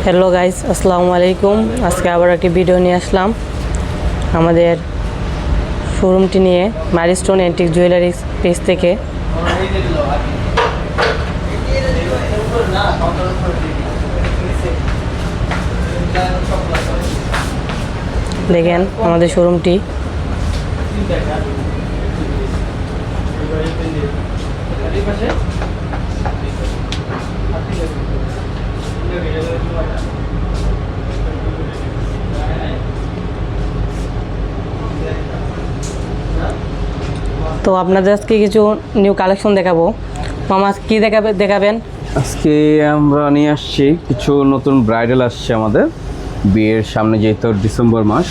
Hello guys, আসসালামু আলাইকুম। আজকে আবার একটি ভিডিও নিয়ে আসলাম আমাদের শোরুমটি নিয়ে, মাইলস্টোন অ্যান্টিক জুয়েলারি পেজ থেকে। দেখেন আমাদের শোরুমটি। তো আপনাদের আজকে কিছু নিউ কালেকশন দেখাবো। মামা কি দেখাবেন? আজকে আমরা নিয়ে আসছি কিছু নতুন ব্রাইডাল আসছে আমাদের বিয়ের সামনে, যেহেতু ডিসেম্বর মাস,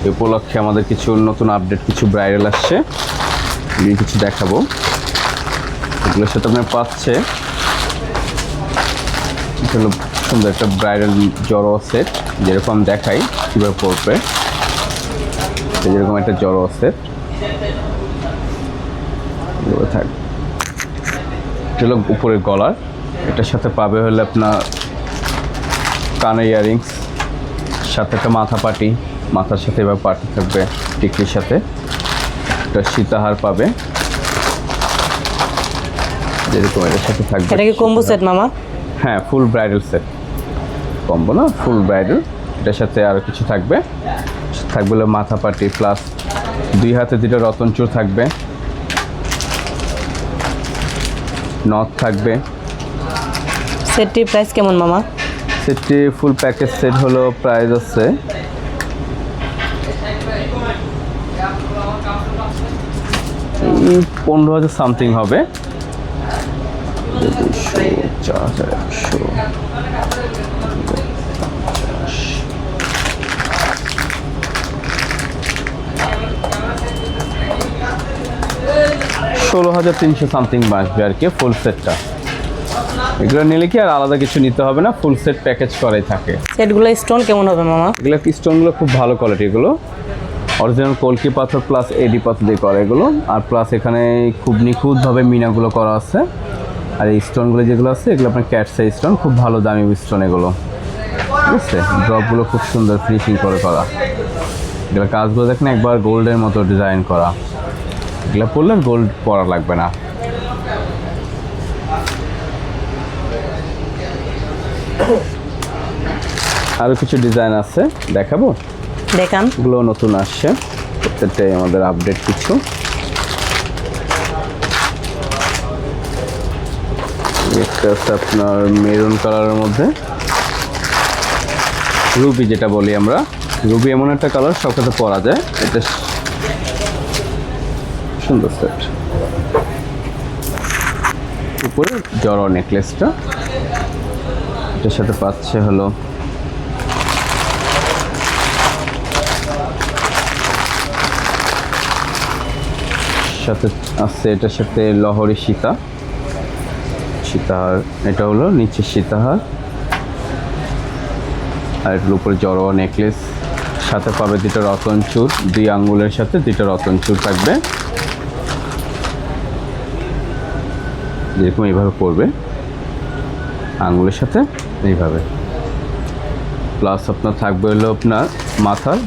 এই উপলক্ষে আমাদের কিছু নতুন আপডেট কিছু ব্রাইডাল আসছে, কিছু দেখাবো। এগুলোর সাথে আপনার পাচ্ছে হলো সুন্দর একটা ব্রাইডাল জড়ো সেট, যেরকম দেখাই কীভাবে পড়বে, যেরকম একটা জড়ো সেট থাকবে। এটা হলো উপরের গলার, এটার সাথে পাবে হলে আপনার কানের ইয়ারিংস, সাথে একটা মাথা পাটি, মাথার সাথে এবার পাটি থাকবে টিকলির সাথে, একটা সীতাহার পাবে যেরকম এটার সাথে থাকবে। এটা কি কম্বো সেট মামা? হ্যাঁ, ফুল ব্রাইডাল সেট, কম্বো না, ফুল ব্রাইডাল। এটার সাথে আরও কিছু থাকবে, থাকবে হলো মাথা পাটি প্লাস 2 হাতে 2টা রতনচুর থাকবে, নথ থাকবে। সেটটির প্রাইস কেমন মামা? সেটটি ফুল প্যাকেজ সেট হলো প্রাইস আছে 15,000 সামথিং হবে। 4,100 16,300 সামথিং আসবে আর কি ফুল সেটটা। এগুলো নিলে কি আর আলাদা কিছু নিতে হবে না, ফুল সেট প্যাকেজ করাই থাকে। সেটগুলো স্টোন কেমন হবে মামা? এগুলো স্টোনগুলো খুব ভালো কোয়ালিটি, এগুলো অরিজিনাল কলকি পাথর প্লাস এডি পাথর দিয়ে করা এগুলো, আর প্লাস এখানে খুব নিখুঁতভাবে মিনাগুলো করা আছে। আর এই স্টোনগুলো যেগুলো আছে এগুলো আপনার ক্যাটসাই স্টোন, খুব ভালো দামি স্টোন এগুলো, ঠিক আছে। ড্রপগুলো খুব সুন্দর ফিনিশিং করে করা, এগুলো কাজগুলো দেখেন একবার গোল্ডের মতো ডিজাইন করা। এগুলো পরলে গোল্ড পরা লাগবে না। আরও কিছু ডিজাইন আছে, দেখাবো, দেখান। এগুলো নতুন আসছে, প্রত্যেকটাই আমাদের আপডেট কিছু। একটা আছে আপনার মেরুন কালারের মধ্যে রুবি, যেটা বলি আমরা রুবি, এমন একটা কালার সব সাথে পরা যায়। এটা সুন্দর সেট, উপরে জড়ো নেকলেসটা, এটার সাথে পাচ্ছে হলো সাথে আছে এটার সাথে লহরি সীতাহার, এটা হলো নিচে সীতাহার, আর এটার উপরে জড়োয়া নেকলেস, সাথে পাবে 2টা রতনচুর, 2 আঙ্গুলের সাথে 2টা রতনচুর থাকবে, যেরকম এইভাবে পড়বে আঙ্গুলের সাথে এইভাবে। প্লাস আপনার থাকবে হলো আপনার মাথার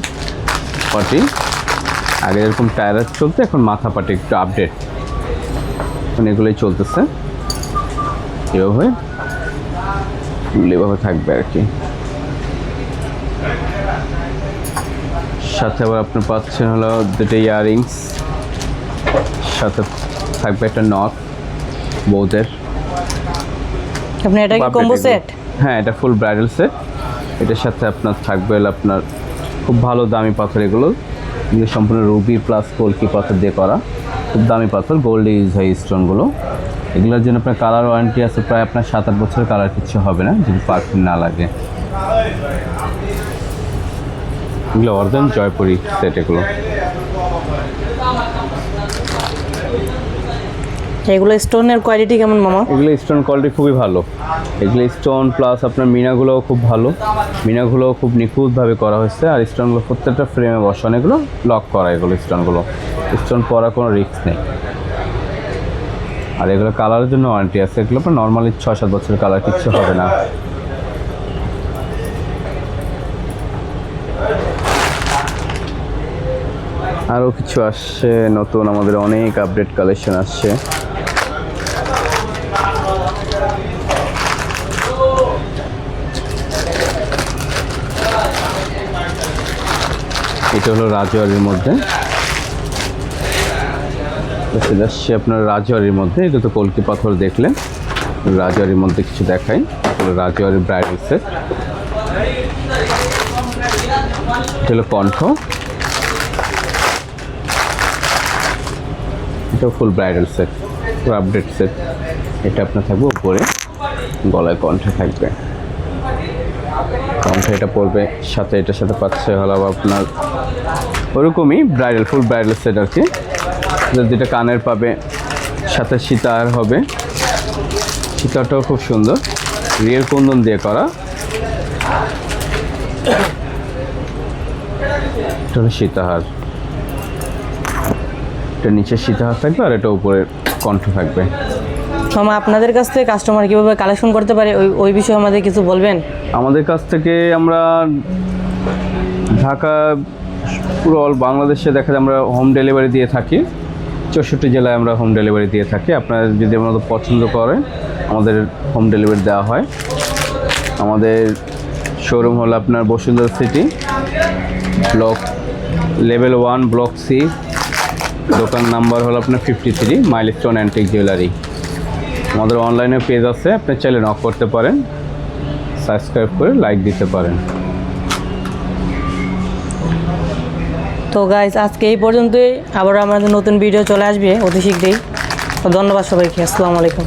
পাটি, আগে এরকম টায়ার চলতে, এখন মাথা পাটি একটু আপডেট, এখন এগুলোই চলতেছে। এভাবে এভাবে থাকবে আর কি। সাথে আবার আপনার পাচ্ছেন হলো 2টা ইয়াররিংস, সাথে থাকবে একটা নথ বৌদের। আপনি এটা কি কম্বো সেট? হ্যাঁ, এটা ফুল ব্রাইডাল সেট। এটার সাথে আপনার থাকবে হলো আপনার খুব ভালো দামি পাথর, এগুলো সম্পূর্ণ রুবি প্লাস কলকি পাথর দিয়ে করা, খুব দামি পাথর, গোল্ড ইউজ হয় স্টোনগুলো। এগুলোর জন্য আপনার কালার ওয়ারেন্টি আছে প্রায় আপনার 7-8 বছরের, কালার কিছু হবে না যদি পারফিউম না লাগে। এগুলো অর্ধন জয়পুরি সেট এগুলো। এগুলো স্টোনের কোয়ালিটি কেমন মামা? এগুলো স্টোন কোয়ালিটি খুবই ভালো, এগুলো স্টোন প্লাস আপনার মিনাগুলোও খুব ভালো, মিনাগুলোও খুব নিখুঁতভাবে করা হয়েছে। আর স্টোনগুলো প্রত্যেকটা ফ্রেমে বসানো, এগুলো লক করা, এগুলো স্টোন পরা কোনো রিস্ক নেই। আর এগুলো কালারের জন্য ওয়ারেন্টি আছে, এগুলো নর্মালি 6-7 বছরের কালার কিচ্ছু হবে না। আরও কিছু আসছে নতুন, আমাদের অনেক আপডেট কালেকশন আসছে। এটা হলো রাজওয়ারির মধ্যে, সেটা আসছে আপনার রাজওয়ারির মধ্যে। এটা তো কলকি পাথর দেখলেন, রাজওয়ারির মধ্যে কিছু দেখাই। রাজওয়ারির ব্রাইডাল সেট, এটা হলো কণ্ঠ, এটা ফুল ব্রাইডাল সেট, আপডেট সেট। এটা আপনার থাকবে উপরে, গলায় কণ্ঠে থাকবে কণ্ঠে, এটা পড়বে সাথে, এটার সাথে পাচ্ছে হলো আপনার ওরকমই ব্রাইডাল, ফুল ব্রাইডাল সেট আর কি। যেটা কানের পাবে, সাথে সীতাহার হবে, সীতাটাও খুব সুন্দর, রিয়েল কুন্দন দিয়ে করা। এটা হলো সীতাহার, এটা নিচে সীতাহার থাকবে আর এটা উপরে কণ্ঠ থাকবে। মামা আপনাদের কাছ থেকে কাস্টমার কীভাবে কালেকশন করতে পারে ওই বিষয়ে আমাদের কিছু বলবেন? আমাদের কাছ থেকে আমরা ঢাকা পুরো অল বাংলাদেশে দেখা যায় আমরা হোম ডেলিভারি দিয়ে থাকি। 64 জেলায় আমরা হোম ডেলিভারি দিয়ে থাকি। আপনারা যদি আমাদের পছন্দ করেন আমাদের হোম ডেলিভারি দেওয়া হয়। আমাদের শোরুম হলো আপনার Bashundhara city, block level 1, block C, দোকান নাম্বার হলো আপনার 53, মাইলস্টোন অ্যান্টিক জুয়েলারি। আমাদের অনলাইনে পেজ আছে, আপনি চাইলে নক করতে পারেন, সাবস্ক্রাইব করে লাইক দিতে পারেন। তো গাইস আজকে এই পর্যন্তই, আবার আমাদের নতুন ভিডিও চলে আসবে অতি শীঘ্রই। তো ধন্যবাদ সবাইকে, আসসালামু আলাইকুম।